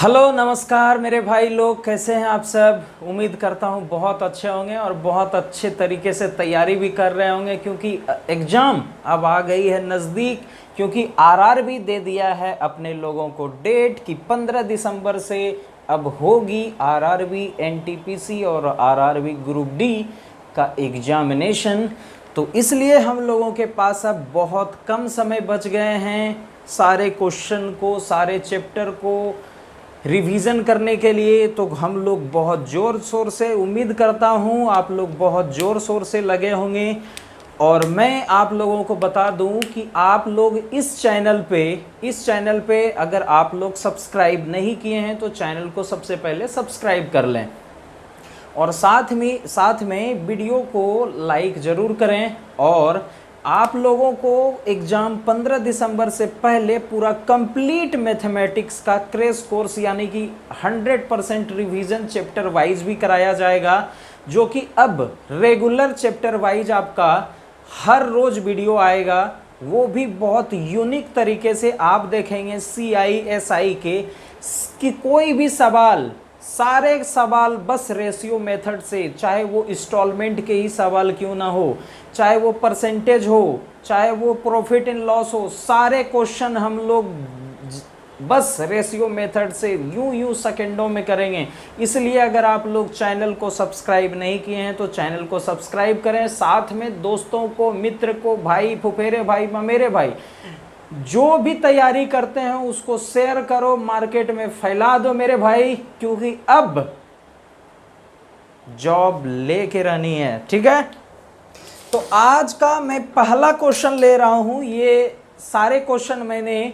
Hello नमस्कार मेरे भाई लोग, कैसे हैं आप सब। उम्मीद करता हूं बहुत अच्छे होंगे और बहुत अच्छे तरीके से तैयारी भी कर रहे होंगे, क्योंकि एग्ज़ाम अब आ गई है नज़दीक। क्योंकि आरआरबी दे दिया है अपने लोगों को डेट कि 15 दिसंबर से अब होगी आरआरबी एनटीपीसी और आरआरबी ग्रुप डी का एग्जामिनेशन। तो इसलिए हम लोगों के पास अब बहुत कम समय बच गए हैं सारे क्वेश्चन को, सारे चैप्टर को रिवीजन करने के लिए। तो हम लोग बहुत ज़ोर शोर से, उम्मीद करता हूँ आप लोग बहुत ज़ोर शोर से लगे होंगे। और मैं आप लोगों को बता दूं कि आप लोग इस चैनल पे अगर आप लोग सब्सक्राइब नहीं किए हैं तो चैनल को सबसे पहले सब्सक्राइब कर लें, और साथ में वीडियो को लाइक ज़रूर करें। और आप लोगों को एग्ज़ाम 15 दिसंबर से पहले पूरा कंप्लीट मैथमेटिक्स का क्रैश कोर्स यानी कि 100% रिवीजन चैप्टर वाइज भी कराया जाएगा, जो कि अब रेगुलर चैप्टर वाइज आपका हर रोज़ वीडियो आएगा। वो भी बहुत यूनिक तरीके से आप देखेंगे CISI के कि कोई भी सवाल, सारे सवाल बस रेशियो मेथड से, चाहे वो इंस्टॉलमेंट के ही सवाल क्यों ना हो, चाहे वो परसेंटेज हो, चाहे वो प्रॉफिट एंड लॉस हो, सारे क्वेश्चन हम लोग बस रेशियो मेथड से यूं सेकंडों में करेंगे। इसलिए अगर आप लोग चैनल को सब्सक्राइब नहीं किए हैं तो चैनल को सब्सक्राइब करें, साथ में दोस्तों को, मित्र को, भाई, फुफेरे भाई, ममेरे भाई जो भी तैयारी करते हैं उसको शेयर करो, मार्केट में फैला दो मेरे भाई, क्योंकि अब जॉब लेके रहनी है। ठीक है, तो आज का मैं पहला क्वेश्चन ले रहा हूं। ये सारे क्वेश्चन मैंने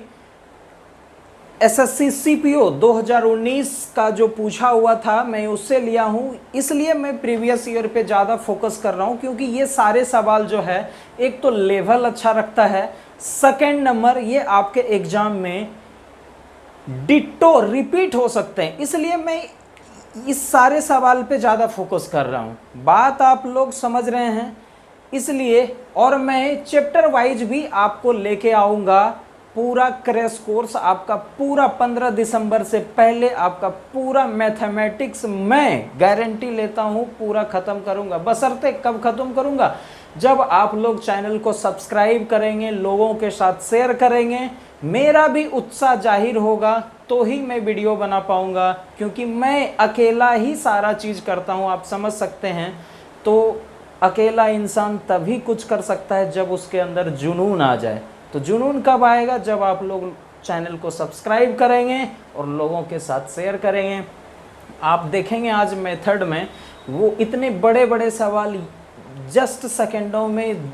SSC CPO 2019 का जो पूछा हुआ था मैं उससे लिया हूं, इसलिए मैं प्रीवियस ईयर पे ज़्यादा फोकस कर रहा हूं, क्योंकि ये सारे सवाल जो है एक तो लेवल अच्छा रखता है, सेकेंड नंबर ये आपके एग्जाम में डिट्टो रिपीट हो सकते हैं, इसलिए मैं इस सारे सवाल पे ज़्यादा फोकस कर रहा हूं। बात आप लोग समझ रहे हैं, इसलिए। और मैं चैप्टर वाइज भी आपको लेके आऊँगा, पूरा क्रैश कोर्स आपका पूरा 15 दिसंबर से पहले आपका पूरा मैथमेटिक्स मैं गारंटी लेता हूँ पूरा ख़त्म करूँगा। बशर्ते कब ख़त्म करूँगा, जब आप लोग चैनल को सब्सक्राइब करेंगे, लोगों के साथ शेयर करेंगे, मेरा भी उत्साह जाहिर होगा तो ही मैं वीडियो बना पाऊँगा, क्योंकि मैं अकेला ही सारा चीज़ करता हूँ, आप समझ सकते हैं। तो अकेला इंसान तभी कुछ कर सकता है जब उसके अंदर जुनून आ जाए। तो जुनून कब आएगा, जब आप लोग चैनल को सब्सक्राइब करेंगे और लोगों के साथ शेयर करेंगे। आप देखेंगे आज मेथड में वो इतने बड़े बड़े सवाल जस्ट सेकंडों में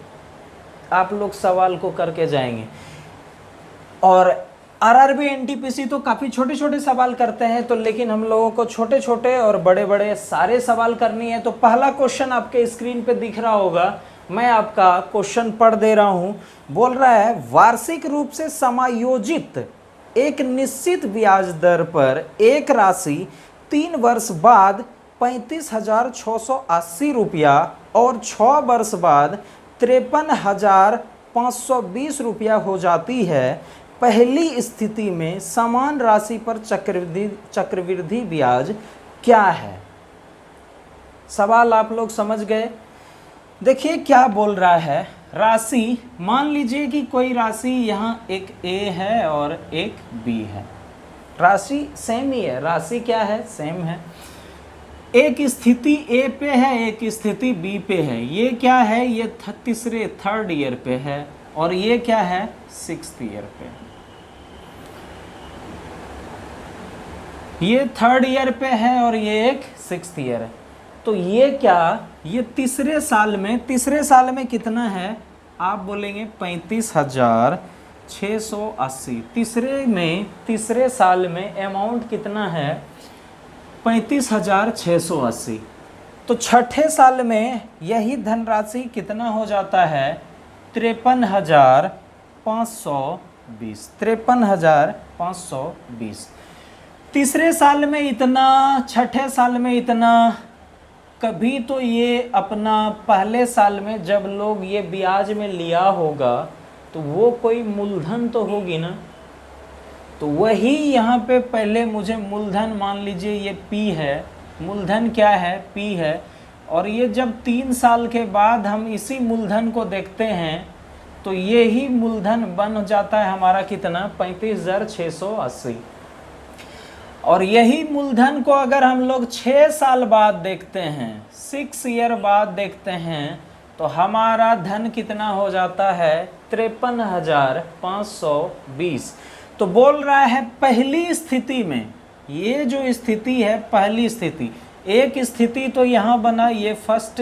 आप लोग सवाल को करके जाएंगे। और आरआरबी एनटीपीसी तो काफ़ी छोटे छोटे सवाल करते हैं, तो लेकिन हम लोगों को छोटे छोटे और बड़े बड़े सारे सवाल करनी है। तो पहला क्वेश्चन आपके स्क्रीन पे दिख रहा होगा, मैं आपका क्वेश्चन पढ़ दे रहा हूँ। बोल रहा है, वार्षिक रूप से समायोजित एक निश्चित ब्याज दर पर एक राशि 3 वर्ष बाद 35,680 रुपया और 6 वर्ष बाद 53,520 रुपया हो जाती है। पहली स्थिति में समान राशि पर चक्रवृद्धि ब्याज क्या है। सवाल आप लोग समझ गए। देखिए क्या बोल रहा है, राशि मान लीजिए कि कोई राशि यहाँ एक A है और एक B है, राशि सेम ही है, राशि क्या है, सेम है। एक स्थिति A पे है, एक स्थिति B पे है। ये क्या है, ये थर्ड ईयर पे है, और ये क्या है, 6th ईयर पे है। ये 3rd ईयर पे है और ये एक 6th ईयर है। तो ये क्या, ये तीसरे साल में कितना है, आप बोलेंगे 35,680। तीसरे साल में अमाउंट कितना है, 35,680। तो छठे साल में यही धनराशि कितना हो जाता है, 53,520। 53,520। तीसरे साल में इतना, छठे साल में इतना। कभी तो ये अपना पहले साल में जब लोग ये ब्याज में लिया होगा तो वो कोई मूलधन तो होगी ना, तो वही यहाँ पे पहले मुझे मूलधन, मान लीजिए ये P है, मूलधन क्या है, P है, और ये जब 3 साल के बाद हम इसी मूलधन को देखते हैं तो ये ही मूलधन बन जाता है हमारा कितना, 35,680। और यही मूलधन को अगर हम लोग 6 साल बाद देखते हैं, 6 ईयर बाद देखते हैं, तो हमारा धन कितना हो जाता है, 53,520। तो बोल रहा है पहली स्थिति में, ये जो स्थिति है पहली स्थिति, एक स्थिति तो यहाँ बना, ये फर्स्ट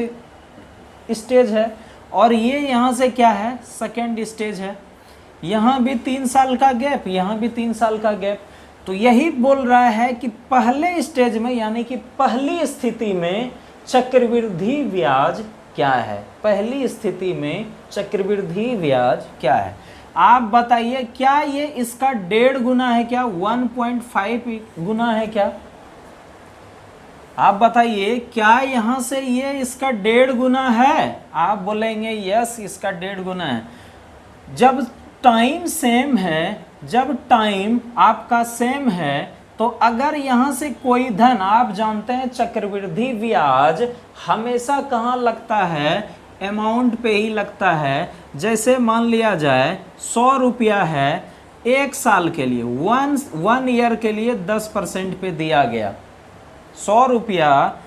स्टेज है, और ये यहाँ से क्या है, सेकेंड स्टेज है। यहाँ भी 3 साल का गैप, यहाँ भी 3 साल का गैप। तो यही बोल रहा है कि पहले स्टेज में, यानी कि पहली स्थिति में चक्रवृद्धि ब्याज क्या है, पहली स्थिति में चक्रवृद्धि ब्याज क्या है। आप बताइए, क्या ये इसका 1.5 गुना है क्या, 1.5 गुना है क्या? आप बताइए, क्या यहाँ से ये इसका 1.5 गुना है? आप बोलेंगे यस, इसका 1.5 गुना है। जब टाइम सेम है, जब टाइम आपका सेम है, तो अगर यहाँ से कोई धन, आप जानते हैं चक्रवृद्धि ब्याज हमेशा कहाँ लगता है, अमाउंट पे ही लगता है। जैसे मान लिया जाए 100 रुपया है, 1 साल के लिए, 1 ईयर के लिए 10% पे दिया गया। 100 रुपया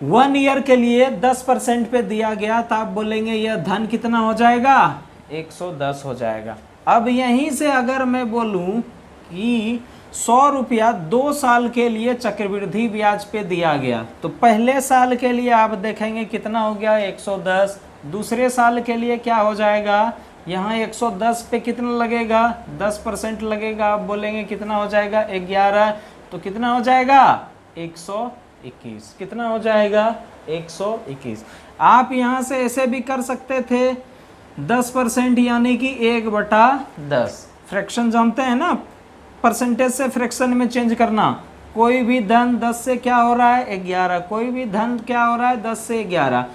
1 ईयर के लिए 10% पे दिया गया, तो आप बोलेंगे यह धन कितना हो जाएगा, 110 हो जाएगा। अब यहीं से अगर मैं बोलूं कि 100 रुपया 2 साल के लिए चक्रवृद्धि ब्याज पे दिया गया, तो पहले साल के लिए आप देखेंगे कितना हो गया, 110। दूसरे साल के लिए क्या हो जाएगा, यहाँ 110 पे कितना लगेगा, 10% लगेगा। आप बोलेंगे कितना हो जाएगा, 11। तो कितना हो जाएगा, 121। कितना हो जाएगा, 121। आप यहाँ से ऐसे भी कर सकते थे, 10% यानी कि 1/10। फ्रैक्शन जानते हैं ना, परसेंटेज से फ्रैक्शन में चेंज करना। कोई भी धन 10 से क्या हो रहा है, 11। कोई भी धन क्या हो रहा है, 10 से 11।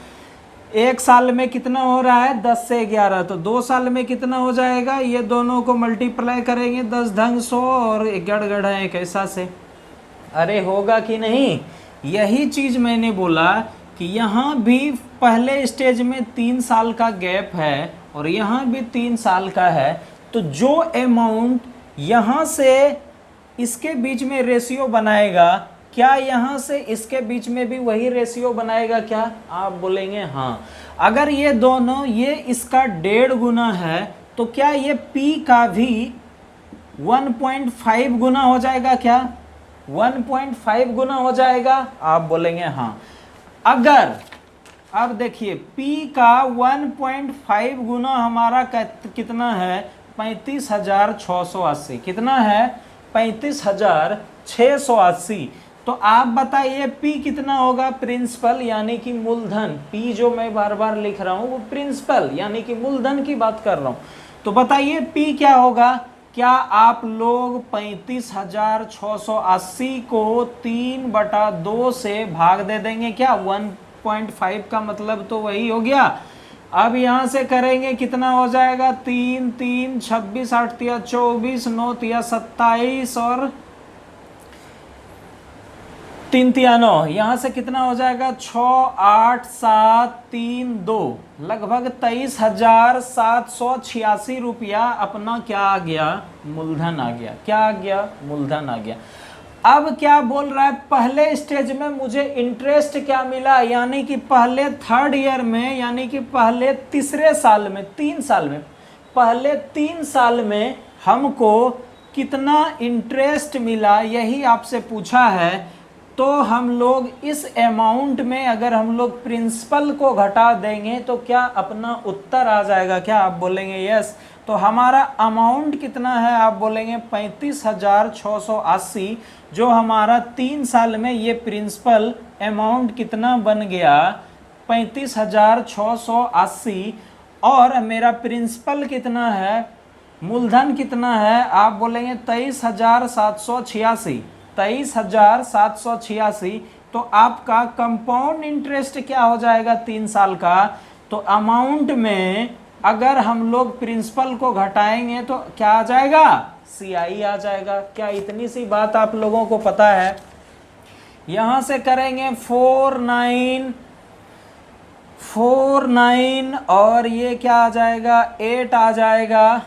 1 साल में कितना हो रहा है, 10 से 11। तो 2 साल में कितना हो जाएगा, ये दोनों को मल्टीप्लाई करेंगे, 10 ढंग 100 और 11 है 1 ऐसा से। अरे होगा कि नहीं? यही चीज मैंने बोला कि यहाँ भी पहले स्टेज में 3 साल का गैप है और यहाँ भी 3 साल का है। तो जो अमाउंट यहाँ से इसके बीच में रेशियो बनाएगा, क्या यहाँ से इसके बीच में भी वही रेशियो बनाएगा क्या? आप बोलेंगे हाँ। अगर ये दोनों, ये इसका 1.5 गुना है, तो क्या ये P का भी 1.5 गुना हो जाएगा क्या? 1.5 गुना हो जाएगा? आप बोलेंगे हाँ। अगर अब देखिए P का 1.5 गुना हमारा कितना है, 35,680। कितना है, 35,680। तो आप बताइए P कितना होगा, प्रिंसिपल यानी कि मूलधन। P जो मैं बार बार लिख रहा हूं वो प्रिंसिपल यानी कि मूलधन की बात कर रहा हूं। तो बताइए P क्या होगा? क्या आप लोग 35,680 को 3/2 से भाग दे देंगे क्या? 1.5 का मतलब तो वही हो गया। अब यहां से करेंगे कितना हो जाएगा, 3 3 26 8 तिया 24 9 तिया 27 और 3 तिया 9। यहां से कितना हो जाएगा, 6 8 7 3 2, लगभग 23,786 रुपया अपना क्या आ गया, मूलधन आ गया। क्या आ गया, मूलधन आ गया। अब क्या बोल रहा है, पहले स्टेज में मुझे इंटरेस्ट क्या मिला, यानी कि पहले 3rd ईयर में, यानी कि पहले तीसरे साल में, 3 साल में, पहले 3 साल में हमको कितना इंटरेस्ट मिला, यही आपसे पूछा है। तो हम लोग इस अमाउंट में अगर हम लोग प्रिंसिपल को घटा देंगे तो क्या अपना उत्तर आ जाएगा क्या? आप बोलेंगे यस। तो हमारा अमाउंट कितना है, आप बोलेंगे 35,680। जो हमारा 3 साल में ये प्रिंसिपल अमाउंट कितना बन गया, 35,680। और मेरा प्रिंसिपल कितना है, मूलधन कितना है, आप बोलेंगे 23,786। 23,786। तो आपका कंपाउंड इंटरेस्ट क्या हो जाएगा 3 साल का? तो अमाउंट में अगर हम लोग प्रिंसिपल को घटाएंगे तो क्या आ जाएगा, CI आ जाएगा। क्या इतनी सी बात आप लोगों को पता है? यहां से करेंगे 4 9 और ये क्या आ जाएगा 8 आ जाएगा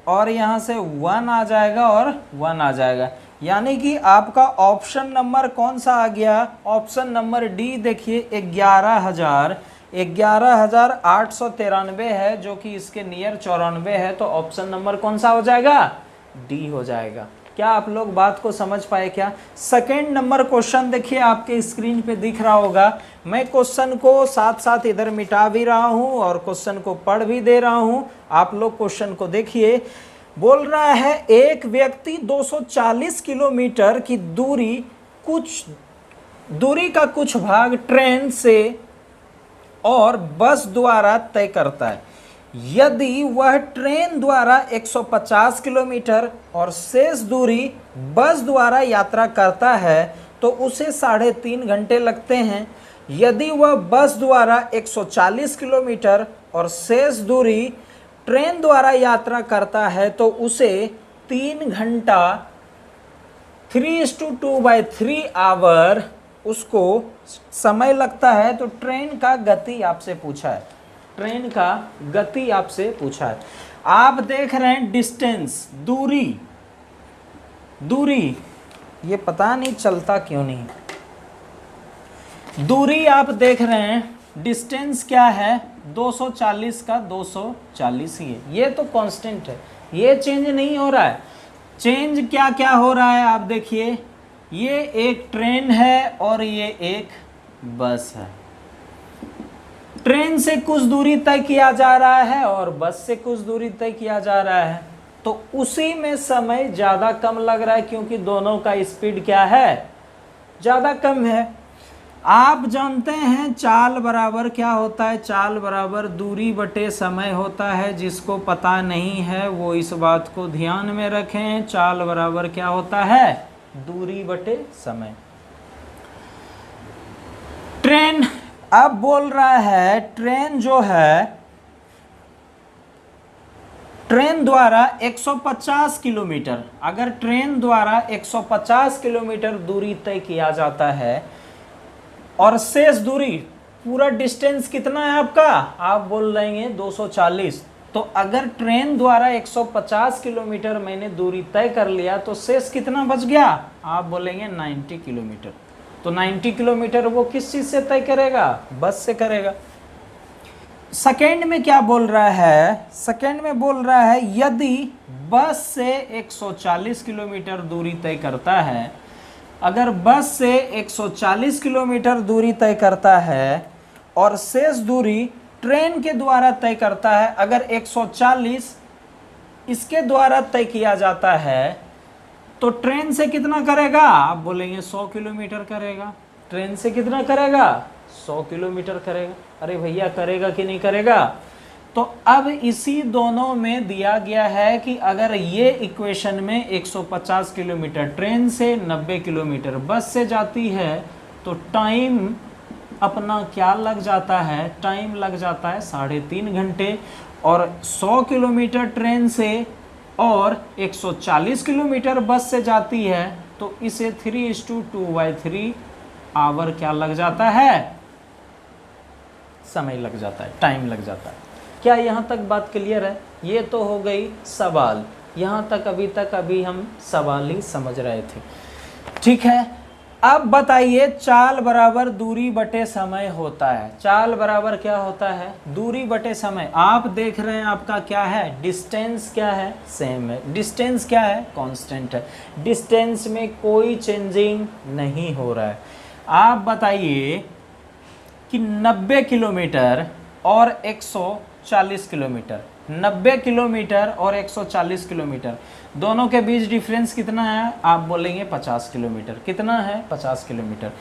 और यहां से 1 आ जाएगा और 1 आ जाएगा। यानी कि आपका ऑप्शन नंबर कौन सा आ गया? ऑप्शन नंबर डी देखिए 11,893 है, जो कि इसके नियर 94 है। तो ऑप्शन नंबर कौन सा हो जाएगा? डी हो जाएगा। क्या आप लोग बात को समझ पाए क्या? सेकेंड नंबर क्वेश्चन देखिए आपके स्क्रीन पे दिख रहा होगा। मैं क्वेश्चन को साथ साथ इधर मिटा भी रहा हूं और क्वेश्चन को पढ़ भी दे रहा हूं। आप लोग क्वेश्चन को देखिए। बोल रहा है एक व्यक्ति 240 किलोमीटर की दूरी का कुछ भाग ट्रेन से और बस द्वारा तय करता है। यदि वह ट्रेन द्वारा 150 किलोमीटर और शेष दूरी बस द्वारा यात्रा करता है तो उसे 3.5 घंटे लगते हैं। यदि वह बस द्वारा 140 किलोमीटर और शेष दूरी ट्रेन द्वारा यात्रा करता है तो उसे 3 घंटा 3:2/3 आवर उसको समय लगता है। तो ट्रेन का गति आपसे पूछा है, ट्रेन का गति आपसे पूछा है। आप देख रहे हैं डिस्टेंस, दूरी ये पता नहीं चलता क्यों नहीं। दूरी आप देख रहे हैं, डिस्टेंस क्या है 240 का 240 ही है। ये तो कांस्टेंट है, ये चेंज नहीं हो रहा है। चेंज क्या क्या हो रहा है आप देखिए। ये एक ट्रेन है और ये एक बस है। ट्रेन से कुछ दूरी तय किया जा रहा है और बस से कुछ दूरी तय किया जा रहा है, तो उसी में समय ज़्यादा कम लग रहा है क्योंकि दोनों का स्पीड क्या है? ज़्यादा कम है। आप जानते हैं चाल बराबर क्या होता है? चाल बराबर दूरी बटे समय होता है। जिसको पता नहीं है वो इस बात को ध्यान में रखें। चाल बराबर क्या होता है? दूरी बटे समय। ट्रेन अब बोल रहा है ट्रेन जो है, ट्रेन द्वारा 150 किलोमीटर, अगर ट्रेन द्वारा 150 किलोमीटर दूरी तय किया जाता है और शेष दूरी, पूरा डिस्टेंस कितना है आपका? आप बोल रहे हैं 240। तो अगर ट्रेन द्वारा 150 किलोमीटर मैंने दूरी तय कर लिया तो शेष कितना बच गया? आप बोलेंगे 90 किलोमीटर। तो 90 किलोमीटर वो किस चीज से तय करेगा? बस से करेगा। सेकेंड में क्या बोल रहा है? सेकेंड में बोल रहा है यदि बस से 140 किलोमीटर दूरी तय करता है, अगर बस से 140 किलोमीटर दूरी तय करता है और शेष दूरी ट्रेन के द्वारा तय करता है, अगर 140 इसके द्वारा तय किया जाता है तो ट्रेन से कितना करेगा? आप बोलेंगे 100 किलोमीटर करेगा। ट्रेन से कितना करेगा? 100 किलोमीटर करेगा। अरे भैया करेगा कि नहीं करेगा? तो अब इसी दोनों में दिया गया है कि अगर ये इक्वेशन में 150 किलोमीटर ट्रेन से 90 किलोमीटर बस से जाती है तो टाइम अपना क्या लग जाता है? टाइम लग जाता है 3.5 घंटे। और 100 किलोमीटर ट्रेन से और 140 किलोमीटर बस से जाती है तो इसे 3:2/3 आवर क्या लग जाता है? समय लग जाता है, टाइम लग जाता है। क्या यहाँ तक बात क्लियर है? ये तो हो गई सवाल। यहाँ तक अभी हम सवाल ही समझ रहे थे। ठीक है, अब बताइए चाल बराबर दूरी बटे समय होता है। चाल बराबर क्या होता है? दूरी बटे समय। आप देख रहे हैं आपका क्या है? डिस्टेंस क्या है? सेम है। डिस्टेंस क्या है? कांस्टेंट है। डिस्टेंस में कोई चेंजिंग नहीं हो रहा है। आप बताइए कि 90 किलोमीटर और 140 किलोमीटर, 90 किलोमीटर और 140 किलोमीटर दोनों के बीच डिफरेंस कितना है? आप बोलेंगे 50 किलोमीटर। कितना है? 50 किलोमीटर।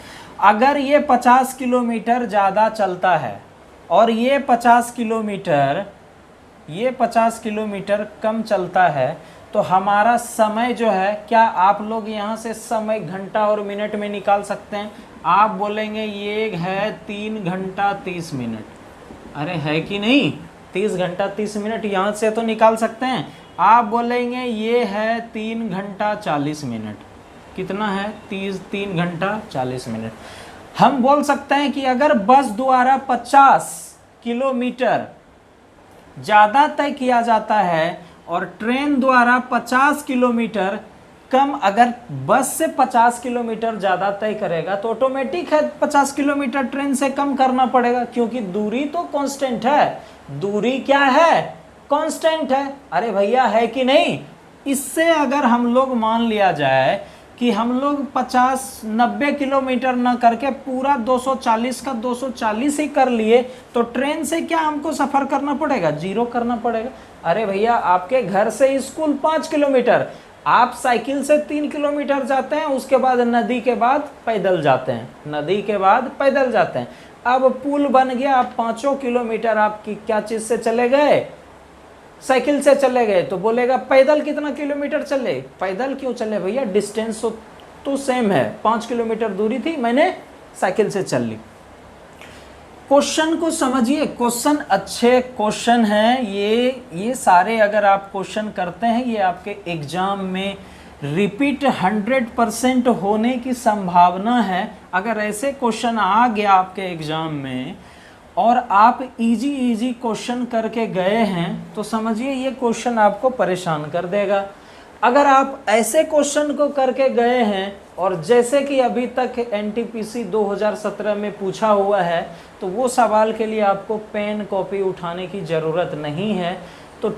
अगर ये 50 किलोमीटर ज़्यादा चलता है और ये 50 किलोमीटर कम चलता है तो हमारा समय जो है, क्या आप लोग यहाँ से समय घंटा और मिनट में निकाल सकते हैं? आप बोलेंगे ये है 3 घंटा 30 मिनट। अरे है कि नहीं? 30 घंटा 30 मिनट यहाँ से तो निकाल सकते हैं। आप बोलेंगे ये है 3 घंटा 40 मिनट। कितना है? 3 घंटा 40 मिनट। हम बोल सकते हैं कि अगर बस द्वारा 50 किलोमीटर ज़्यादा तय किया जाता है और ट्रेन द्वारा 50 किलोमीटर कम, अगर बस से 50 किलोमीटर ज़्यादा तय करेगा तो ऑटोमेटिक है 50 किलोमीटर ट्रेन से कम करना पड़ेगा, क्योंकि दूरी तो कांस्टेंट है। दूरी क्या है? कांस्टेंट है। अरे भैया, है कि नहीं? इससे अगर हम लोग मान लिया जाए कि हम लोग 50-90 किलोमीटर ना करके पूरा 240 का 240 ही कर लिए, तो ट्रेन से क्या हमको सफ़र करना पड़ेगा? 0 करना पड़ेगा। अरे भैया, आपके घर से स्कूल 5 किलोमीटर, आप साइकिल से 3 किलोमीटर जाते हैं, उसके बाद नदी के बाद पैदल जाते हैं, नदी के बाद पैदल जाते हैं। अब पुल बन गया, आप 5 किलोमीटर आप क्या चीज़ से चले गए? साइकिल से चले गए। तो बोलेगा पैदल कितना किलोमीटर चले? पैदल क्यों चले भैया? डिस्टेंस तो सेम है, 5 किलोमीटर दूरी थी, मैंने साइकिल से चल ली। क्वेश्चन को समझिए, क्वेश्चन अच्छे क्वेश्चन हैं ये सारे। अगर आप क्वेश्चन करते हैं, ये आपके एग्जाम में रिपीट 100% होने की संभावना है। अगर ऐसे क्वेश्चन आ गया आपके एग्जाम में और आप इजी क्वेश्चन करके गए हैं, तो समझिए ये क्वेश्चन आपको परेशान कर देगा। अगर आप ऐसे क्वेश्चन को करके गए हैं और जैसे कि अभी तक एनटीपीसी 2017 में पूछा हुआ है, तो वो सवाल के लिए आपको पेन कॉपी उठाने की ज़रूरत नहीं है। तो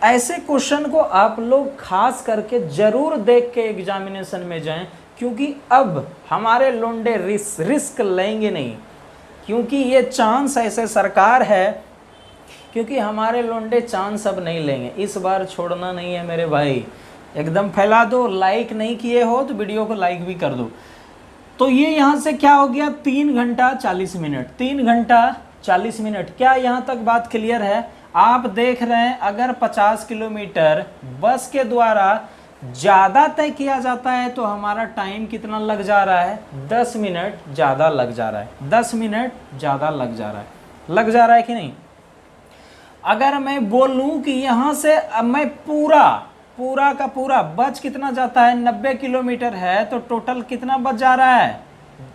ऐसे क्वेश्चन को आप लोग खास करके ज़रूर देख के एग्जामिनेशन में जाएं, क्योंकि अब हमारे लोंडे रिस्क लेंगे नहीं, क्योंकि ये चांस ऐसे सरकार है, क्योंकि हमारे लोंडे चांस अब नहीं लेंगे। इस बार छोड़ना नहीं है मेरे भाई, एकदम फैला दो। लाइक नहीं किए हो तो वीडियो को लाइक भी कर दो। तो ये यहाँ से क्या हो गया? 3 घंटा 40 मिनट। 3 घंटा 40 मिनट। क्या यहाँ तक बात क्लियर है? आप देख रहे हैं, अगर 50 किलोमीटर बस के द्वारा ज़्यादा तय किया जाता है तो हमारा टाइम कितना लग जा रहा है? 10 मिनट ज़्यादा लग जा रहा है। 10 मिनट ज़्यादा लग जा रहा है। लग जा रहा है कि नहीं? अगर मैं बोलूँ कि यहाँ से अब मैं पूरा का पूरा बच कितना जाता है? 90 किलोमीटर है, तो टोटल कितना बच जा रहा है?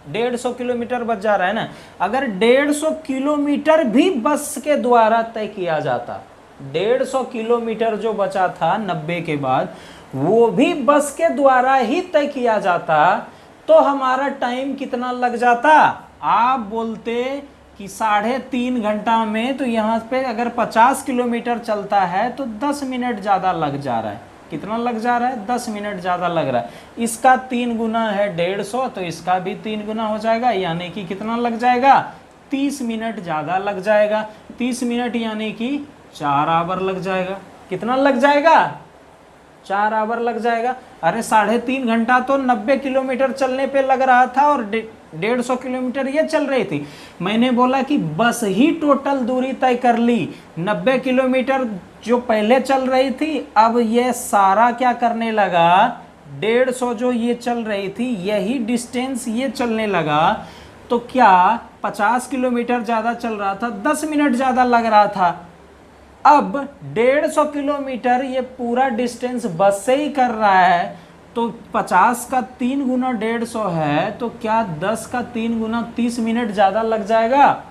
150 किलोमीटर बच जा रहा है ना। अगर 150 किलोमीटर भी बस के द्वारा तय किया जाता, 150 किलोमीटर जो बचा था 90 के बाद, वो भी बस के द्वारा ही तय किया जाता, तो हमारा टाइम कितना लग जाता? आप बोलते कि 3.5 घंटा में, तो यहाँ पे अगर 50 किलोमीटर चलता है तो 10 मिनट ज़्यादा लग जा रहा है। कितना लग जा रहा है? 10 मिनट ज़्यादा लग रहा है। इसका 3 गुना है 150, तो इसका भी 3 गुना हो जाएगा, यानी कि कितना लग जाएगा? 30 मिनट ज़्यादा लग जाएगा। 30 मिनट यानी कि 4 आवर लग जाएगा। कितना लग जाएगा? 4 आवर लग जाएगा। अरे 3.5 घंटा तो 90 किलोमीटर चलने पे लग रहा था और 150 किलोमीटर ये चल रही थी। मैंने बोला कि बस ही टोटल दूरी तय कर ली। 90 किलोमीटर जो पहले चल रही थी, अब ये सारा क्या करने लगा? 150 जो ये चल रही थी, यही डिस्टेंस ये चलने लगा। तो क्या 50 किलोमीटर ज़्यादा चल रहा था, 10 मिनट ज़्यादा लग रहा था। अब 150 किलोमीटर ये पूरा डिस्टेंस बस से ही कर रहा है, तो 50 का 3 गुना 150 है, तो क्या 10 का 3 गुना 30 मिनट ज़्यादा लग जाएगा।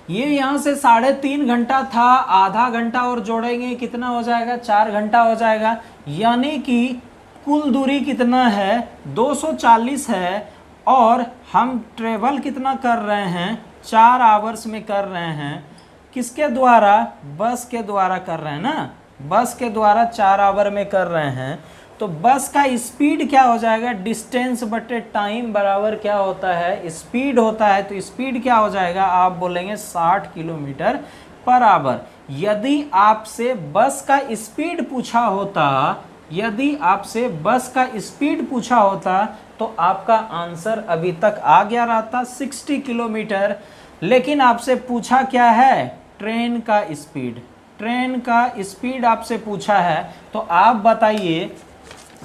ये यहाँ से 3.5 घंटा था, आधा घंटा और जोड़ेंगे कितना हो जाएगा? 4 घंटा हो जाएगा। यानी कि कुल दूरी कितना है? 240 है, और हम ट्रेवल कितना कर रहे हैं? 4 आवर्स में कर रहे हैं। किसके द्वारा? बस के द्वारा कर रहे हैं ना। बस के द्वारा 4 आवर में कर रहे हैं। तो बस का स्पीड क्या हो जाएगा? डिस्टेंस बटे टाइम बराबर क्या होता है? स्पीड होता है। तो स्पीड क्या हो जाएगा? आप बोलेंगे 60 किलोमीटर पर आवर। यदि आपसे बस का स्पीड पूछा होता, यदि आपसे बस का स्पीड पूछा होता, तो आपका आंसर अभी तक आ गया रहता 60 किलोमीटर। लेकिन आपसे पूछा क्या है? ट्रेन का स्पीड। ट्रेन का स्पीड आपसे पूछा है। तो आप बताइए,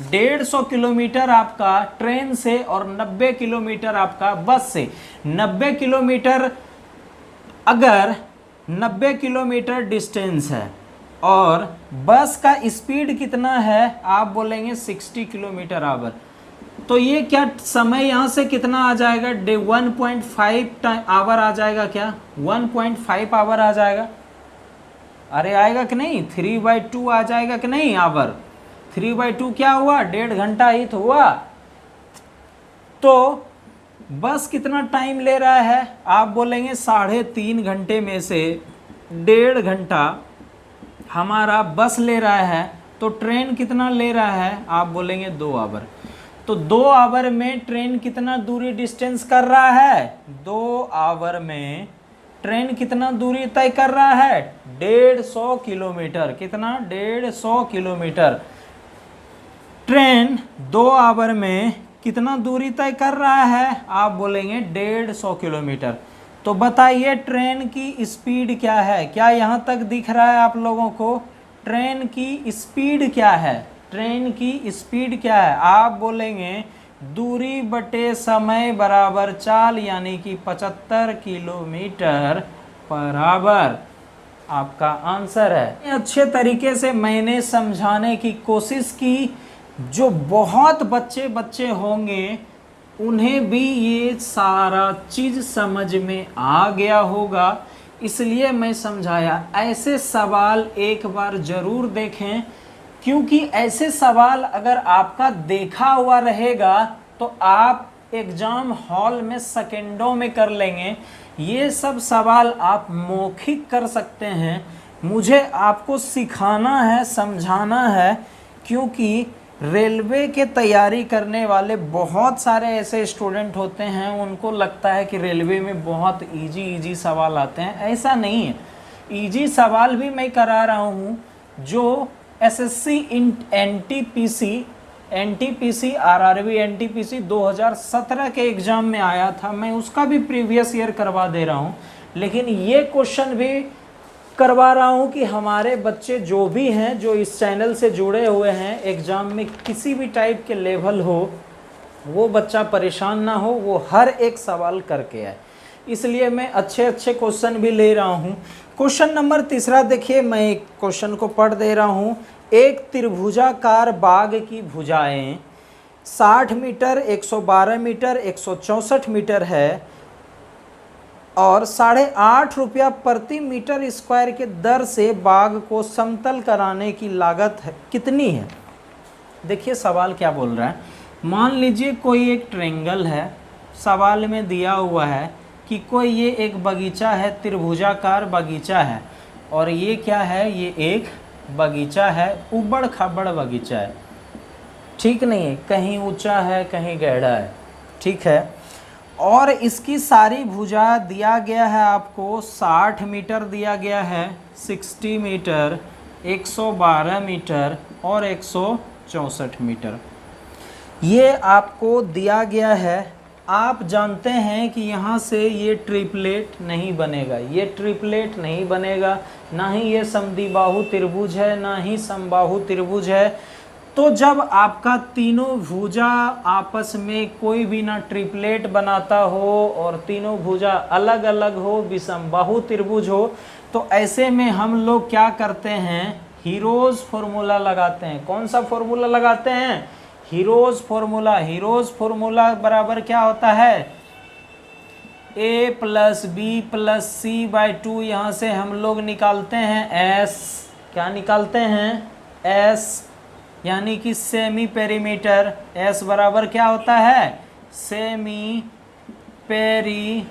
150 किलोमीटर आपका ट्रेन से और 90 किलोमीटर आपका बस से। 90 किलोमीटर, अगर 90 किलोमीटर डिस्टेंस है और बस का स्पीड कितना है, आप बोलेंगे 60 किलोमीटर आवर। तो ये क्या समय यहाँ से कितना आ जाएगा, 1.5 आवर आ जाएगा क्या, 1.5 आवर आ जाएगा। अरे आएगा कि नहीं, 3/2 आ जाएगा कि नहीं आवर। 3/2 क्या हुआ, 1.5 घंटा ही तो हुआ। तो बस कितना टाइम ले रहा है, आप बोलेंगे 3.5 घंटे में से 1.5 घंटा हमारा बस ले रहा है। तो ट्रेन कितना ले रहा है, आप बोलेंगे 2 आवर। तो 2 आवर में ट्रेन कितना दूरी डिस्टेंस कर रहा है, 2 आवर में ट्रेन कितना दूरी तय कर रहा है, 150 किलोमीटर। कितना, 150 किलोमीटर। ट्रेन 2 आवर में कितना दूरी तय कर रहा है, आप बोलेंगे 150 किलोमीटर। तो बताइए ट्रेन की स्पीड क्या है, क्या यहाँ तक दिख रहा है आप लोगों को, ट्रेन की स्पीड क्या है, ट्रेन की स्पीड क्या है, आप बोलेंगे दूरी बटे समय बराबर चाल, यानी कि 75 किलोमीटर पर आवर आपका आंसर है। अच्छे तरीके से मैंने समझाने की कोशिश की, जो बहुत बच्चे होंगे उन्हें भी ये सारा चीज़ समझ में आ गया होगा, इसलिए मैं समझाया। ऐसे सवाल एक बार ज़रूर देखें, क्योंकि ऐसे सवाल अगर आपका देखा हुआ रहेगा तो आप एग्ज़ाम हॉल में सेकेंडों में कर लेंगे। ये सब सवाल आप मौखिक कर सकते हैं, मुझे आपको सिखाना है, समझाना है, क्योंकि रेलवे के तैयारी करने वाले बहुत सारे ऐसे स्टूडेंट होते हैं, उनको लगता है कि रेलवे में बहुत इजी सवाल आते हैं। ऐसा नहीं है, इजी सवाल भी मैं करा रहा हूँ। जो एसएससी एनटीपीसी आरआरबी एनटीपीसी 2017 के एग्ज़ाम में आया था, मैं उसका भी प्रीवियस ईयर करवा दे रहा हूँ। लेकिन ये क्वेश्चन भी करवा रहा हूँ कि हमारे बच्चे जो भी हैं, जो इस चैनल से जुड़े हुए हैं, एग्ज़ाम में किसी भी टाइप के लेवल हो, वो बच्चा परेशान ना हो, वो हर एक सवाल करके आए। इसलिए मैं अच्छे क्वेश्चन भी ले रहा हूँ। क्वेश्चन नंबर 3 देखिए, मैं एक क्वेश्चन को पढ़ दे रहा हूँ। एक त्रिभुजाकार बाग की भुजाएं 60 मीटर, 112 मीटर, 164 मीटर है और 8.5 रुपया प्रति मीटर स्क्वायर के दर से बाग को समतल कराने की लागत कितनी है। देखिए सवाल क्या बोल रहा है। मान लीजिए कोई एक ट्रेंगल है, सवाल में दिया हुआ है कि कोई ये एक बगीचा है, त्रिभुजाकार बगीचा है, और ये क्या है, ये एक बगीचा है, उबड़ खाबड़ बगीचा है, ठीक नहीं है, कहीं ऊंचा है कहीं गहरा है, ठीक है। और इसकी सारी भुजा दिया गया है आपको, 60 मीटर दिया गया है, 60 मीटर, 112 मीटर और 164 मीटर, ये आपको दिया गया है। आप जानते हैं कि यहाँ से ये ट्रिपलेट नहीं बनेगा, ये ट्रिपलेट नहीं बनेगा, ना ही ये समद्विबाहु त्रिभुज है, ना ही समबाहु त्रिभुज है। तो जब आपका तीनों भुजा आपस में कोई भी ना ट्रिपलेट बनाता हो और तीनों भुजा अलग अलग हो, विषमबाहु त्रिभुज हो, तो ऐसे में हम लोग क्या करते हैं, हीरोज फॉर्मूला लगाते हैं। कौन सा फॉर्मूला लगाते हैं, हीरोज फॉर्मूला। हीरोज फॉर्मूला बराबर क्या होता है, a + b + c/2। यहाँ से हम लोग निकालते हैं s, क्या निकालते हैं, s यानी कि सेमी पेरीमीटर। s बराबर क्या होता है, सेमी पेरीमीटर,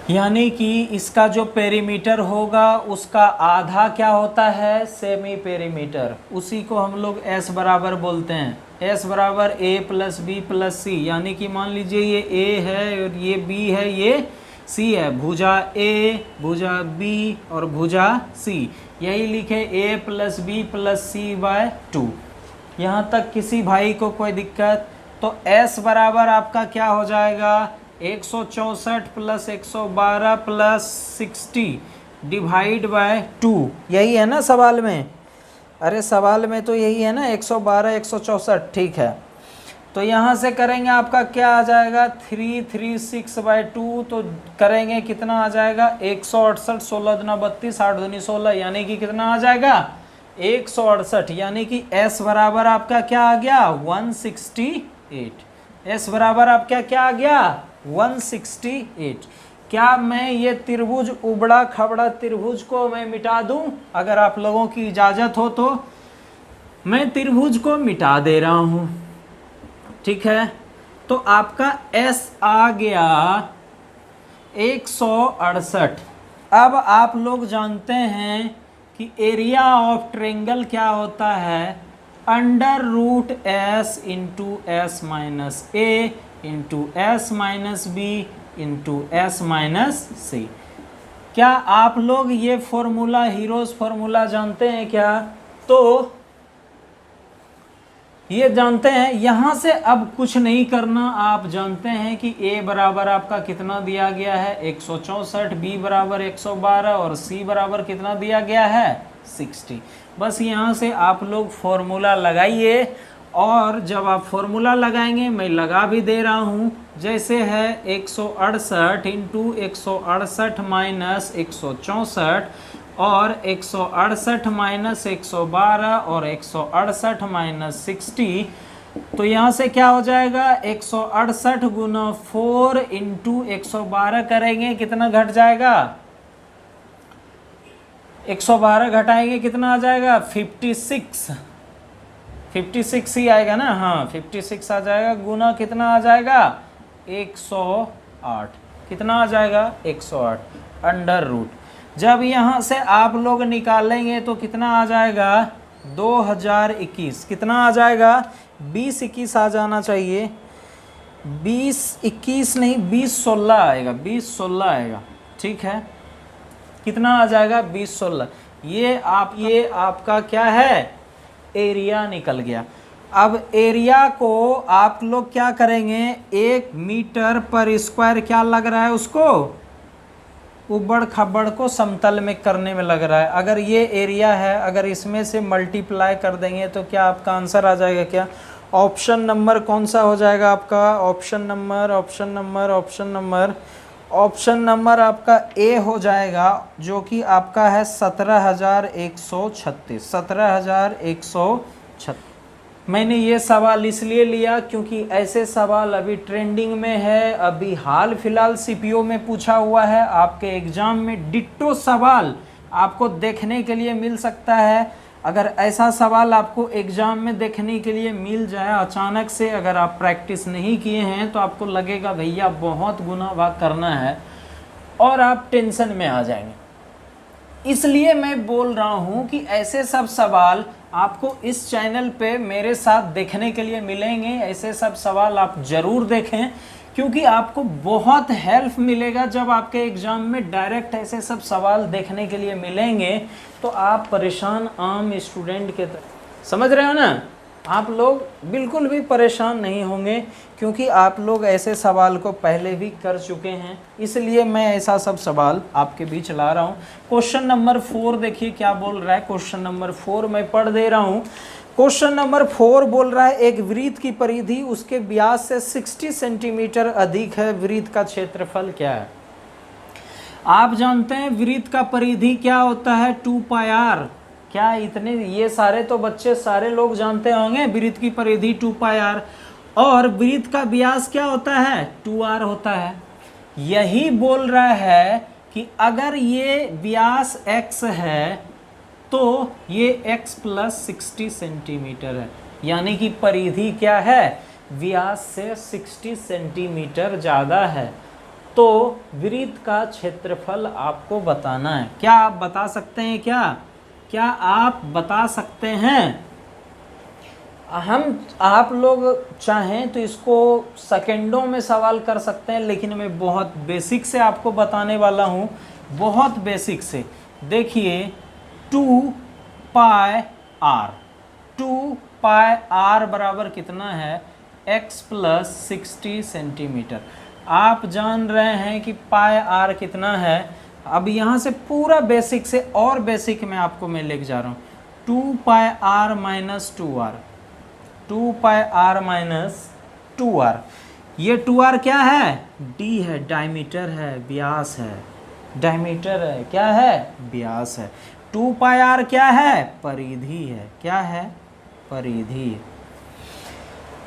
यानी कि इसका जो पेरीमीटर होगा उसका आधा क्या होता है, सेमी पेरीमीटर। उसी को हम लोग s बराबर बोलते हैं। s बराबर a + b + c, यानी कि मान लीजिए ये a है और ये b है, ये c है, भुजा a, भुजा b और भुजा c, यही लिखे a + b + c/2। यहाँ तक किसी भाई को कोई दिक्कत? तो s बराबर आपका क्या हो जाएगा, 164 + 112 + 60 / 2। यही है ना सवाल में, अरे सवाल में तो यही है ना, 112 164, ठीक है। तो यहाँ से करेंगे आपका क्या आ जाएगा 336/2, तो करेंगे कितना आ जाएगा 168, 16 दूना 32, 8 दूनी 16, यानी कि कितना आ जाएगा 168, यानी कि S बराबर आपका क्या आ गया 168। S बराबर आपका क्या आ गया 168। क्या मैं ये त्रिभुज उबड़ा खबड़ा त्रिभुज को मैं मिटा दूं? अगर आप लोगों की इजाजत हो तो मैं त्रिभुज को मिटा दे रहा हूं, ठीक है। तो आपका S आ गया 168। अब आप लोग जानते हैं कि एरिया ऑफ ट्रायंगल क्या होता है, √S into S minus A into S minus B into S minus C। क्या आप लोग ये फॉर्मूला, हीरोज फॉर्मूला जानते हैं क्या? तो ये जानते हैं, यहां से अब कुछ नहीं करना। आप जानते हैं कि A बराबर आपका कितना दिया गया है 164, B बराबर 112 और C बराबर कितना दिया गया है 60। बस यहां से आप लोग फॉर्मूला लगाइए, और जब आप फॉर्मूला लगाएंगे, मैं लगा भी दे रहा हूं, जैसे है 168 इंटू 168 माइनस 164 और 168 माइनस 112 और 168 माइनस 60, तो यहाँ से क्या हो जाएगा 168 गुना 4 इंटू 112 करेंगे, कितना घट जाएगा 112 घटाएंगे कितना आ जाएगा 56 ही आएगा ना, हाँ 56 आ जाएगा, गुना कितना आ जाएगा 108, कितना आ जाएगा 108 अंडर रूट। जब यहाँ से आप लोग निकालेंगे तो कितना आ जाएगा 2021, कितना आ जाएगा 2021 आ जाना चाहिए, 2021 नहीं 2016 आएगा, 2016 आएगा, ठीक है। कितना आ जाएगा 2016। ये आपका क्या है एरिया निकल गया। अब एरिया को आप लोग क्या करेंगे, 1 मीटर पर स्क्वायर क्या लग रहा है उसको, उबड़ खबड़ को समतल में करने में लग रहा है। अगर ये एरिया है, अगर इसमें से मल्टीप्लाई कर देंगे तो क्या आपका आंसर आ जाएगा क्या? ऑप्शन नंबर कौन सा हो जाएगा आपका? ऑप्शन नंबर आपका ए हो जाएगा, जो कि आपका है 17,136। 17,136। मैंने ये सवाल इसलिए लिया क्योंकि ऐसे सवाल अभी ट्रेंडिंग में है, अभी हाल फिलहाल सीपीओ में पूछा हुआ है। आपके एग्जाम में डिट्टो सवाल आपको देखने के लिए मिल सकता है। अगर ऐसा सवाल आपको एग्जाम में देखने के लिए मिल जाए अचानक से, अगर आप प्रैक्टिस नहीं किए हैं, तो आपको लगेगा भैया बहुत गुना भाग करना है और आप टेंशन में आ जाएंगे। इसलिए मैं बोल रहा हूं कि ऐसे सब सवाल आपको इस चैनल पे मेरे साथ देखने के लिए मिलेंगे। ऐसे सब सवाल आप जरूर देखें, क्योंकि आपको बहुत हेल्प मिलेगा। जब आपके एग्जाम में डायरेक्ट ऐसे सब सवाल देखने के लिए मिलेंगे तो आप परेशान आम स्टूडेंट के तरह, समझ रहे हो ना, आप लोग बिल्कुल भी परेशान नहीं होंगे, क्योंकि आप लोग ऐसे सवाल को पहले भी कर चुके हैं। इसलिए मैं ऐसा सब सवाल आपके बीच ला रहा हूँ। क्वेश्चन नंबर 4 देखिए क्या बोल रहा है। क्वेश्चन नंबर 4 मैं पढ़ दे रहा हूँ। क्वेश्चन नंबर 4 बोल रहा है, एक वृत्त की परिधि उसके व्यास से 60 सेंटीमीटर अधिक है, वृत्त का क्षेत्रफल क्या है? आप जानते हैं वृत्त का परिधि क्या होता है 2πr। क्या इतने ये सारे तो बच्चे सारे लोग जानते होंगे वृत्त की परिधि 2πr। और वृत्त का व्यास क्या होता है 2r होता है। यही बोल रहा है कि अगर ये व्यास x है तो ये x प्लस 60 सेंटीमीटर है, यानी कि परिधि क्या है व्यास से 60 सेंटीमीटर ज़्यादा है। तो वृत्त का क्षेत्रफल आपको बताना है। क्या आप बता सकते हैं? क्या आप बता सकते हैं? आप लोग चाहें तो इसको सेकेंडों में सवाल कर सकते हैं, लेकिन मैं बहुत बेसिक से आपको बताने वाला हूँ, बहुत बेसिक से। देखिए 2πr बराबर कितना है x प्लस 60 सेंटीमीटर। आप जान रहे हैं कि πr कितना है। अब यहाँ से पूरा बेसिक से और बेसिक में आपको मैं लेके जा रहा हूँ। 2πr minus 2r 2r। ये 2r क्या है? d है, डायमीटर है, व्यास है, डायमीटर है, क्या है? व्यास है। 2 पाई r क्या है? परिधि है, क्या है? परिधि।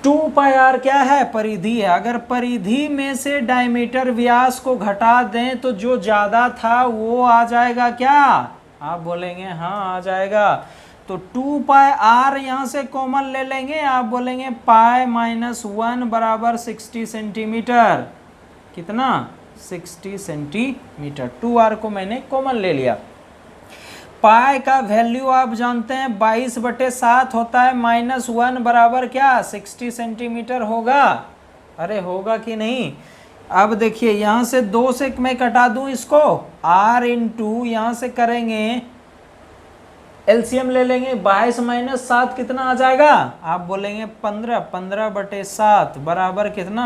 2 पाई r क्या है? परिधि है। अगर परिधि में से डायमीटर व्यास को घटा दें तो जो ज्यादा था वो आ जाएगा क्या? आप बोलेंगे हाँ आ जाएगा। तो 2 पाई r यहाँ से कॉमन ले लेंगे, आप बोलेंगे पाई माइनस 1 बराबर 60 सेंटीमीटर। कितना? 60 सेंटीमीटर। 2r को मैंने कॉमन ले लिया। पाई का वैल्यू आप जानते हैं 22/7 होता है, -1 बराबर क्या? 60 सेंटीमीटर होगा। अरे होगा कि नहीं? अब देखिए यहाँ से 2 से मैं कटा दूं इसको, r इंटू यहाँ से करेंगे एलसीएम ले लेंगे, 22 - 7 कितना आ जाएगा? आप बोलेंगे 15, 15/7 बराबर कितना?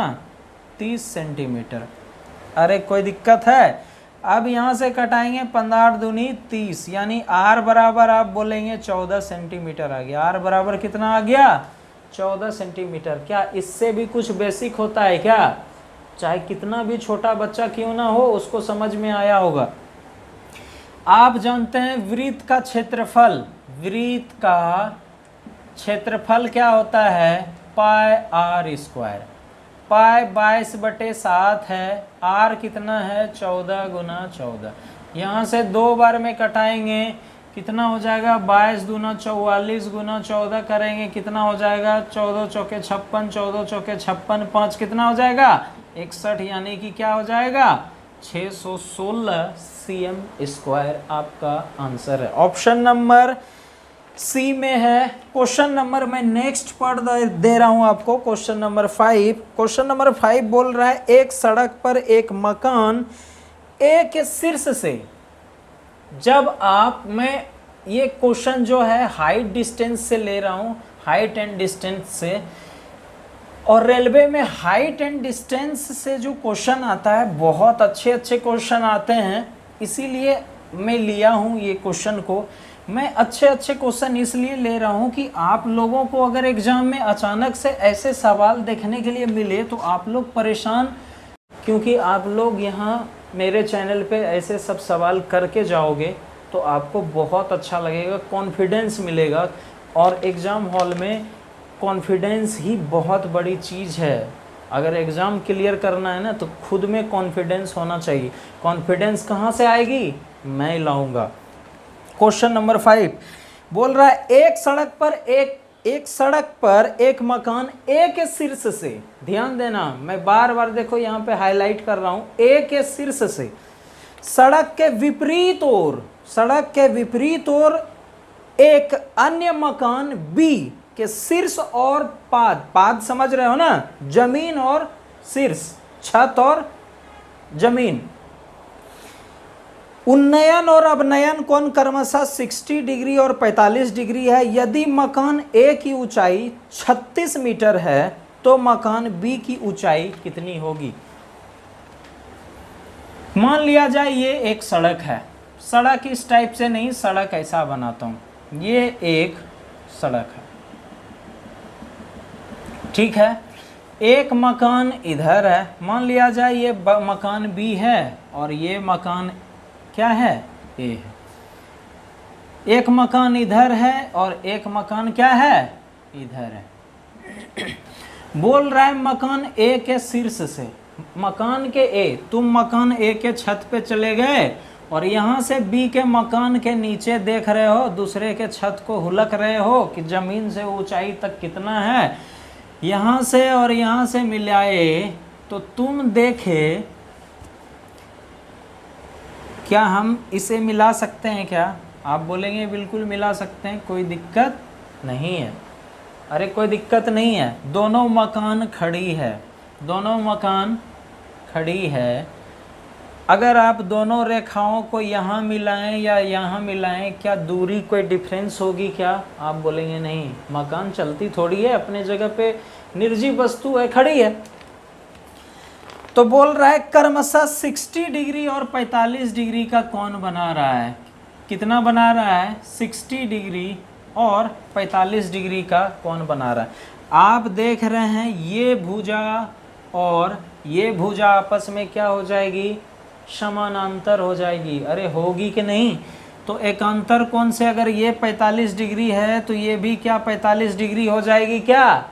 30 सेंटीमीटर। अरे कोई दिक्कत है? अब यहाँ से कटाएंगे 15 दूनी 30, यानी r बराबर आप बोलेंगे 14 सेंटीमीटर आ गया। r बराबर कितना आ गया? 14 सेंटीमीटर। क्या इससे भी कुछ बेसिक होता है क्या? चाहे कितना भी छोटा बच्चा क्यों ना हो उसको समझ में आया होगा। आप जानते हैं वृत्त का क्षेत्रफल, वृत्त का क्षेत्रफल क्या होता है? पाई r स्क्वायर। पाई 22/7 है, r कितना है? 14 गुना 14। यहाँ से 2 बार में कटाएंगे, कितना हो जाएगा? 22 दूना 44 गुना 14 करेंगे, कितना हो जाएगा? 14 चौके 56, 14 चौके 56, 5 कितना हो जाएगा? 61, यानी कि क्या हो जाएगा? 616 cm स्क्वायर आपका आंसर है। ऑप्शन नंबर सी में है। क्वेश्चन नंबर मैं नेक्स्ट पढ़ दे रहा हूं आपको, क्वेश्चन नंबर 5। क्वेश्चन नंबर 5 बोल रहा है एक सड़क पर एक मकान ए के शीर्ष से, जब आप, मैं ये क्वेश्चन जो है हाइट डिस्टेंस से ले रहा हूं, हाइट एंड डिस्टेंस से, और रेलवे में हाइट एंड डिस्टेंस से जो क्वेश्चन आता है बहुत अच्छे अच्छे क्वेश्चन आते हैं, इसीलिए मैं लिया हूं ये क्वेश्चन को। मैं अच्छे अच्छे क्वेश्चन इसलिए ले रहा हूं कि आप लोगों को अगर एग्जाम में अचानक से ऐसे सवाल देखने के लिए मिले तो आप लोग परेशान, क्योंकि आप लोग यहाँ मेरे चैनल पे ऐसे सब सवाल करके जाओगे तो आपको बहुत अच्छा लगेगा, कॉन्फिडेंस मिलेगा। और एग्ज़ाम हॉल में कॉन्फिडेंस ही बहुत बड़ी चीज़ है। अगर एग्ज़ाम क्लियर करना है ना तो खुद में कॉन्फिडेंस होना चाहिए। कॉन्फिडेंस कहाँ से आएगी? मैं लाऊंगा। क्वेश्चन नंबर 5 बोल रहा है एक सड़क पर एक मकान ए के शीर्ष से, ध्यान देना मैं बार बार देखो यहाँ पे हाईलाइट कर रहा हूँ, ए के शीर्ष से सड़क के विपरीत ओर एक अन्य मकान बी के शीर्ष और पाद समझ रहे हो ना, जमीन और शीर्ष, छत और जमीन, उन्नयन और अवनयन कोण क्रमशः 60 डिग्री और 45 डिग्री है। यदि मकान ए की ऊंचाई 36 मीटर है तो मकान बी की ऊंचाई कितनी होगी? मान लिया जाए ये एक सड़क है, सड़क इस टाइप से नहीं, सड़क ऐसा बनाता हूं, ये एक सड़क है, ठीक है। एक मकान इधर है, मान लिया जाए ये मकान बी है और ये मकान क्या है? ए है। एक मकान इधर है और एक मकान क्या है? इधर है। बोल रहा है मकान ए के शीर्ष से, मकान के ए, तुम मकान ए के छत पे चले गए और यहाँ से बी के मकान के नीचे देख रहे हो, दूसरे के छत को हुलक रहे हो कि जमीन से ऊंचाई तक कितना है। यहाँ से और यहाँ से मिलाए तो तुम देखे, क्या हम इसे मिला सकते हैं क्या? आप बोलेंगे बिल्कुल मिला सकते हैं, कोई दिक्कत नहीं है। अरे कोई दिक्कत नहीं है, दोनों मकान खड़ी है, दोनों मकान खड़ी है। अगर आप दोनों रेखाओं को यहाँ मिलाएं या यहाँ मिलाएं, क्या दूरी कोई डिफरेंस होगी क्या? आप बोलेंगे नहीं, मकान चलती थोड़ी है, अपने जगह पे निर्जीव वस्तु है, खड़ी है। तो बोल रहा है क्रमशः 60 डिग्री और 45 डिग्री का कोण बना रहा है। कितना बना रहा है? 60 डिग्री और 45 डिग्री का कोण बना रहा है। आप देख रहे हैं ये भुजा और ये भुजा आपस में क्या हो जाएगी, समानांतर हो जाएगी। अरे होगी कि नहीं? तो एकांतर कोण से अगर ये 45 डिग्री है तो ये भी क्या 45 डिग्री हो जाएगी क्या?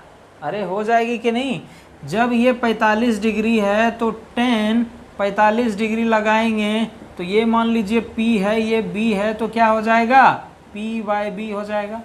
अरे हो जाएगी कि नहीं? जब ये 45 डिग्री है तो tan 45 डिग्री लगाएंगे तो ये मान लीजिए P है, ये B है, तो क्या हो जाएगा, P/B हो जाएगा।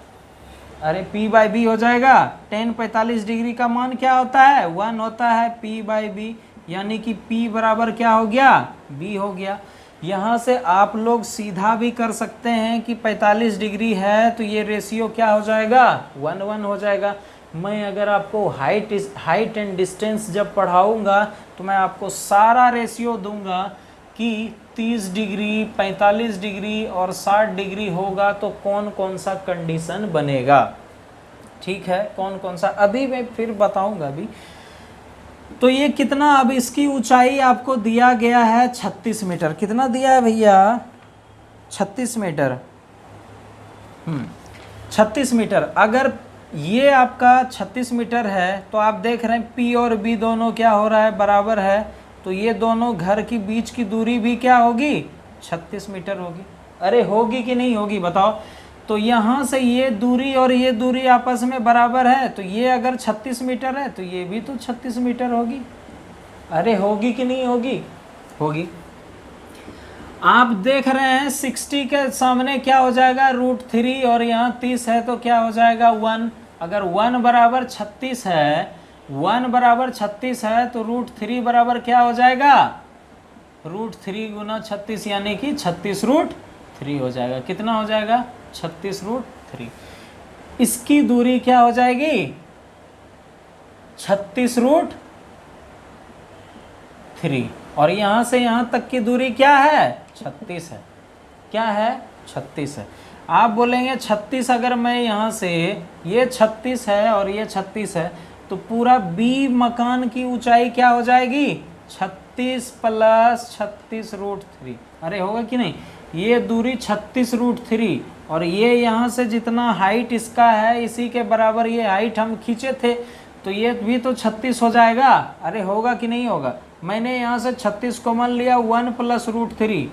अरे P/B हो जाएगा। tan 45 डिग्री का मान क्या होता है, 1 होता है, P/B, यानी कि P बराबर क्या हो गया, B हो गया। यहाँ से आप लोग सीधा भी कर सकते हैं कि 45 डिग्री है तो ये रेशियो क्या हो जाएगा, 1:1 हो जाएगा। मैं अगर आपको हाइट एंड डिस्टेंस जब पढ़ाऊंगा तो मैं आपको सारा रेशियो दूंगा कि 30 डिग्री, 45 डिग्री और 60 डिग्री होगा तो कौन कौन सा कंडीशन बनेगा। ठीक है, कौन कौन सा अभी मैं फिर बताऊंगा अभी। तो ये कितना, अब इसकी ऊंचाई आपको दिया गया है 36 मीटर। कितना दिया है भैया, 36 मीटर। 36 मीटर। अगर ये आपका 36 मीटर है तो आप देख रहे हैं P और B दोनों क्या हो रहा है, बराबर है। तो ये दोनों घर के बीच की दूरी भी क्या होगी, 36 मीटर होगी। अरे होगी कि नहीं होगी बताओ। तो यहाँ से ये दूरी और ये दूरी आपस में बराबर है, तो ये अगर 36 मीटर है तो ये भी तो 36 मीटर होगी। अरे होगी कि नहीं होगी, होगी। आप देख रहे हैं 60 के सामने क्या हो जाएगा, √3, और यहाँ 30 है तो क्या हो जाएगा, 1। अगर 1 बराबर 36 है, 1 बराबर 36 है तो √3 बराबर क्या हो जाएगा, √3 गुना 36, यानी कि 36√3 हो जाएगा। कितना हो जाएगा, 36√3। इसकी दूरी क्या हो जाएगी, 36√3, और यहां से यहां तक की दूरी क्या है, 36 है। क्या है, 36 है। आप बोलेंगे 36, अगर मैं यहां से, ये 36 है और ये 36 है, तो पूरा B मकान की ऊंचाई क्या हो जाएगी, 36 + 36√3। अरे होगा कि नहीं, ये दूरी 36√3, और ये यहाँ से जितना हाइट इसका है इसी के बराबर ये हाइट हम खींचे थे, तो ये भी तो 36 हो जाएगा। अरे होगा कि नहीं होगा। मैंने यहाँ से 36 कॉमन लिया, 1 + √3,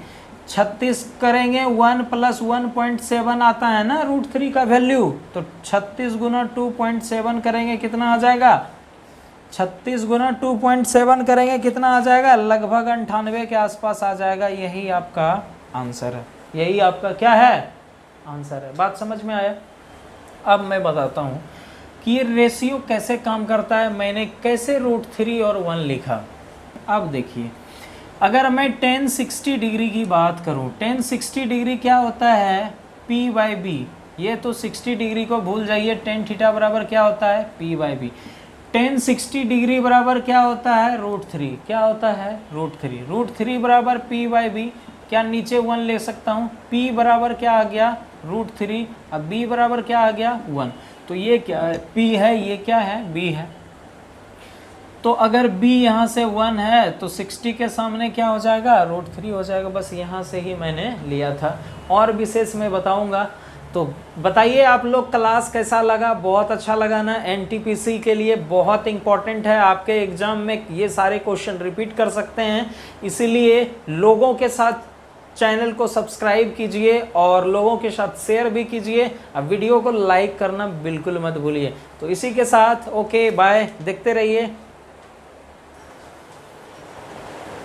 36 करेंगे 1 + 1.7 आता है ना √3 का वैल्यू, तो 36 गुना 2.7 करेंगे कितना आ जाएगा, 36 गुना 2.7 करेंगे कितना आ जाएगा, लगभग 98 के आसपास आ जाएगा। यही आपका आंसर है, यही आपका क्या है, आंसर है। बात समझ में आया। अब मैं बताता हूँ कि ये रेशियो कैसे काम करता है, मैंने कैसे √3 और 1 लिखा। अब देखिए, अगर मैं tan 60 डिग्री की बात करूं, tan 60 डिग्री क्या होता है, P/B। ये तो 60 डिग्री को भूल जाइए, tan थीटा बराबर क्या होता है, P/B। tan 60 डिग्री बराबर क्या होता है, √3। क्या होता है, √3। √3 बराबर P/B। क्या नीचे 1 ले सकता हूँ, P बराबर क्या आ गया, √3। अब B बराबर क्या आ गया, 1। तो ये क्या है, P है, ये क्या है, B है। तो अगर B यहाँ से 1 है तो 60 के सामने क्या हो जाएगा, √3 हो जाएगा। बस यहाँ से ही मैंने लिया था, और विशेष मैं बताऊँगा। तो बताइए आप लोग क्लास कैसा लगा, बहुत अच्छा लगा ना। NTPC के लिए बहुत इंपॉर्टेंट है, आपके एग्जाम में ये सारे क्वेश्चन रिपीट कर सकते हैं, इसीलिए लोगों के साथ चैनल को सब्सक्राइब कीजिए और लोगों के साथ शेयर भी कीजिए। अब वीडियो को लाइक करना बिल्कुल मत भूलिए। तो इसी के साथ ओके बाय, देखते रहिए।